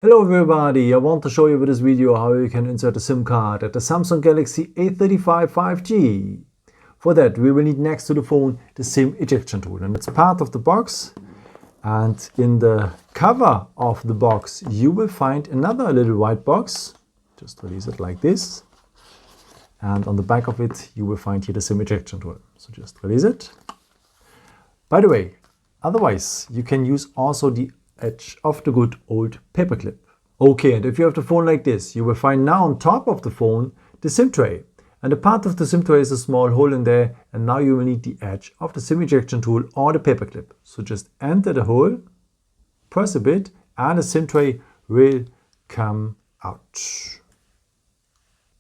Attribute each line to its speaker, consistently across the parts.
Speaker 1: Hello everybody, I want to show you with this video how you can insert a SIM card at the Samsung Galaxy A35 5G. For that we will need next to the phone the SIM ejection tool, and it's part of the box, and in the cover of the box you will find another little white box. Just release it like this, and on the back of it you will find here the SIM ejection tool. So just release it. By the way, otherwise you can use also the edge of the good old paperclip. Okay, and if you have the phone like this, you will find now on top of the phone the SIM tray. And a part of the SIM tray is a small hole in there, and now you will need the edge of the SIM ejection tool or the paperclip. So just enter the hole, press a bit, and the SIM tray will come out.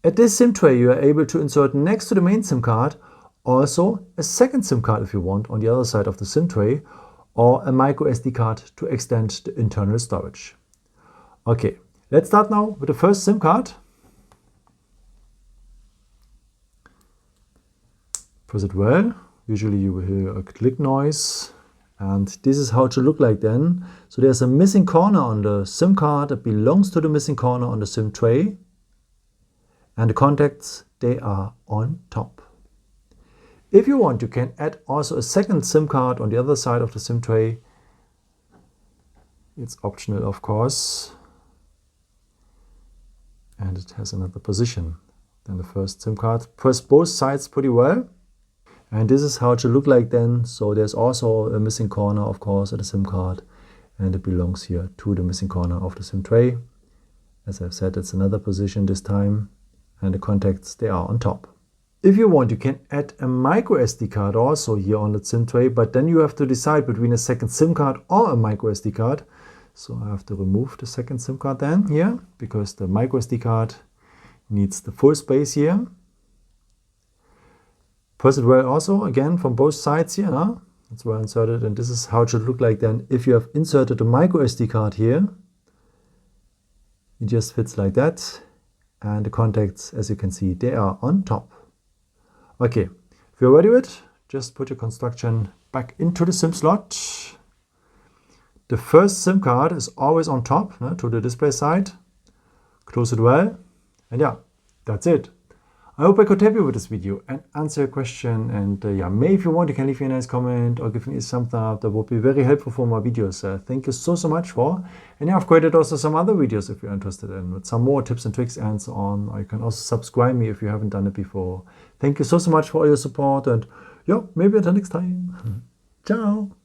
Speaker 1: At this SIM tray you are able to insert next to the main SIM card also a second SIM card if you want on the other side of the SIM tray, or a micro SD card to extend the internal storage. Okay, let's start now with the first SIM card. Press it well. Usually you will hear a click noise, and this is how it should look like then. So there's a missing corner on the SIM card that belongs to the missing corner on the SIM tray, and the contacts, they are on top. If you want, you can add also a second SIM card on the other side of the SIM tray. It's optional, of course, and it has another position than the first SIM card. Press both sides pretty well, and this is how it should look like then. So there's also a missing corner, of course, at the SIM card, and it belongs here to the missing corner of the SIM tray. As I've said, it's another position this time, and the contacts, they are on top. If you want, you can add a micro SD card also here on the SIM tray, but then you have to decide between a second SIM card or a micro SD card. So I have to remove the second SIM card then here, because the micro SD card needs the full space here. Press it well also, again from both sides here. Huh? It's well inserted, and this is how it should look like then. If you have inserted a micro SD card here, it just fits like that, and the contacts, as you can see, they are on top. Okay, if you're ready with it, just put your construction back into the SIM slot. The first SIM card is always on top, to the display side. Close it well, and yeah, that's it. I hope I could help you with this video and answer your question. And yeah, maybe if you want, you can leave me a nice comment or give me a thumbs up. That would be very helpful for my videos. Thank you so much for. And yeah, I've created also some other videos if you're interested in, with some more tips and tricks and so on. Or you can also subscribe me if you haven't done it before. Thank you so much for all your support, and yeah, maybe until next time. Ciao.